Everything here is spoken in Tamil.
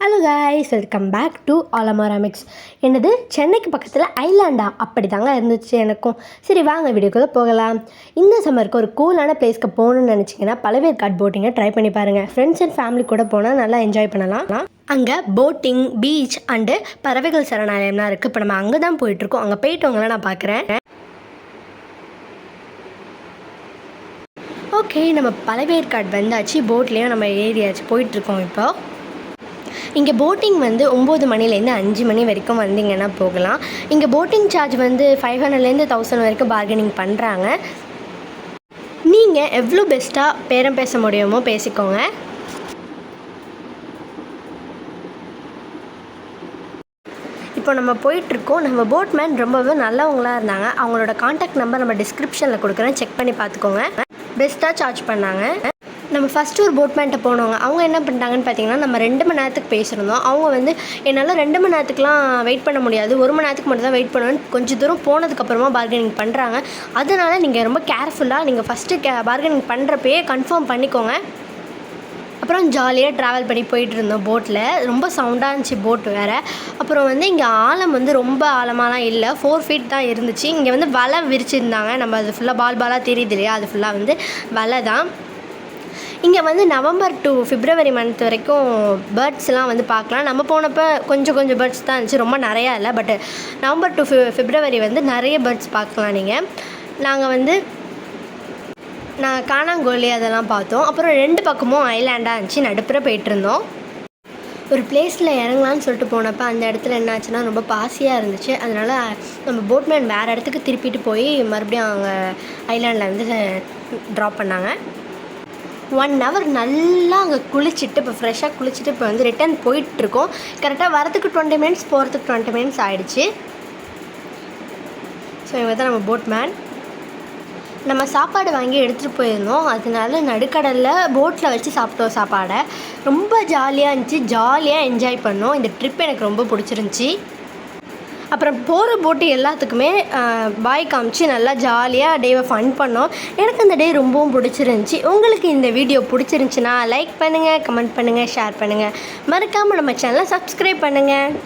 Hello guys, welcome back to ஆலமாராமிக்ஸ். என்னது சென்னைக்கு பக்கத்தில் ஐலாண்டா? அப்படி தாங்க இருந்துச்சு எனக்கும். சரி வாங்க வீடியோக்குள்ளே போகலாம். இந்த சம்மருக்கு ஒரு கூலான பிளேஸ்க்கு போகணுன்னு நினச்சிங்கன்னா பழவேற்காடு போட்டிங்கை ட்ரை பண்ணி பாருங்கள். ஃப்ரெண்ட்ஸ் அண்ட் ஃபேமிலி கூட போனால் நல்லா என்ஜாய் பண்ணலாம். அங்கே போட்டிங், பீச் அண்டு பறவைகள் சரணாலயம்லாம் இருக்குது. இப்போ நம்ம அங்கே தான் போயிட்டுருக்கோம். அங்கே போயிட்டவங்களாம் நான் பார்க்குறேன். ஓகே, நம்ம பழவேற்காடு வந்தாச்சு. போட்லேயும் நம்ம ஏரியாச்சு போயிட்டுருக்கோம். இப்போ இங்கே போட்டிங் வந்து 9 மணிலேருந்து 5 மணி வரைக்கும் வந்தீங்கன்னா போகலாம். இங்கே போட்டிங் சார்ஜ் வந்து 500லேருந்து 1000 வரைக்கும் பார்கெனிங் பண்ணுறாங்க. நீங்கள் எவ்வளோ பெஸ்ட்டாக பேரம் பேச முடியுமோ பேசிக்கோங்க. இப்போ நம்ம போயிட்டுருக்கோம். நம்ம போட்மேன் ரொம்பவே நல்லவங்களாக இருந்தாங்க. அவங்களோட காண்டாக்ட் நம்பர் நம்ம டிஸ்கிரிப்ஷனில் கொடுக்குறேன், செக் பண்ணி பார்த்துக்கோங்க. பெஸ்ட்டாக சார்ஜ் பண்ணாங்க. நம்ம ஃபஸ்ட்டு ஒரு போட்மேன்ட்ட போனவங்க அவங்க என்ன பண்ணிட்டாங்கன்னு பார்த்தீங்கன்னா, நம்ம 2 மணி நேரத்துக்கு பேசியிருந்தோம். அவங்க வந்து என்னால் 2 மணி நேரத்துக்குலாம் வெயிட் பண்ண முடியாது, 1 மணி நேரத்துக்கு மட்டும் தான் வெயிட் பண்ணுவேன், கொஞ்சம் தூரம் போனதுக்கப்புறமா பார்கெனிங் பண்ணுறாங்க. அதனால் நீங்கள் ரொம்ப கேர்ஃபுல்லாக நீங்கள் ஃபஸ்ட்டு பார்கெனிங் பண்ணுறப்பயே கன்ஃபார்ம் பண்ணிக்கோங்க. அப்புறம் ஜாலியாக ட்ராவல் பண்ணி போயிட்டு இருந்தோம் போட்டில். ரொம்ப சவுண்டாக இருந்துச்சு போட்டு வேறு. அப்புறம் வந்து இங்கே ஆழம் வந்து ரொம்ப ஆழமாலாம் இல்லை, 4 ஃபீட் தான் இருந்துச்சு. இங்கே வந்து வலை விரிச்சிருந்தாங்க. நம்ம அது ஃபுல்லாக பாலாக தெரியுது இல்லையா, அது ஃபுல்லாக வந்து வலை தான். இங்கே வந்து நவம்பர் டு பிப்ரவரி மந்த் வரைக்கும் பேர்ட்ஸ்லாம் வந்து பார்க்கலாம். நம்ம போனப்போ கொஞ்சம் பேர்ட்ஸ் தான் இருந்துச்சு, ரொம்ப நிறையா இல்லை. பட் நவம்பர் டு பிப்ரவரி வந்து நிறைய பேர்ட்ஸ் பார்க்கலாம் நீங்கள். நாங்கள் வந்து காணாங்கோழி அதெல்லாம் பார்த்தோம். அப்புறம் 2 பக்கமும் ஐலாண்டாக இருந்துச்சு, நடுப்புற போயிட்டுருந்தோம். ஒரு பிளேஸில் இறங்கலான்னு சொல்லிட்டு போனப்போ அந்த இடத்துல என்னாச்சுன்னா ரொம்ப பாசியாக இருந்துச்சு. அதனால் நம்ம போட்மேன் வேறு இடத்துக்கு திருப்பிட்டு போய் மறுபடியும் அவங்க ஐலாண்டில் வந்து ட்ராப் பண்ணாங்க. 1 hour நல்லா அங்கே குளிச்சுட்டு இப்போ ஃப்ரெஷ்ஷாக குளிச்சுட்டு இப்போ வந்து ரிட்டன் போயிட்டுருக்கோம். கரெக்டாக வரத்துக்கு 20 minutes, போகிறதுக்கு 20 minutes ஆகிடுச்சு. ஸோ இவங்க தான் நம்ம போட்மேன். நம்ம சாப்பாடு வாங்கி எடுத்துகிட்டு போயிருந்தோம். அதனால நடுக்கடலில் போட்டில் வச்சு சாப்பிட்டோம் சாப்பாடை. ரொம்ப ஜாலியாக இருந்துச்சு, ஜாலியாக என்ஜாய் பண்ணோம். இந்த ட்ரிப் எனக்கு ரொம்ப பிடிச்சிருந்துச்சி. அப்புறம் போகிற போட்டு எல்லாத்துக்குமே பாய் காமிச்சு நல்லா ஜாலியாக டேவை ஃபன் பண்ணோம். எனக்கு அந்த டே ரொம்பவும் பிடிச்சிருந்துச்சி. உங்களுக்கு இந்த வீடியோ பிடிச்சிருந்துச்சின்னா லைக் பண்ணுங்கள், கமெண்ட் பண்ணுங்கள், ஷேர் பண்ணுங்கள். மறக்காமல் நம்ம சேனலை சப்ஸ்கிரைப் பண்ணுங்கள்.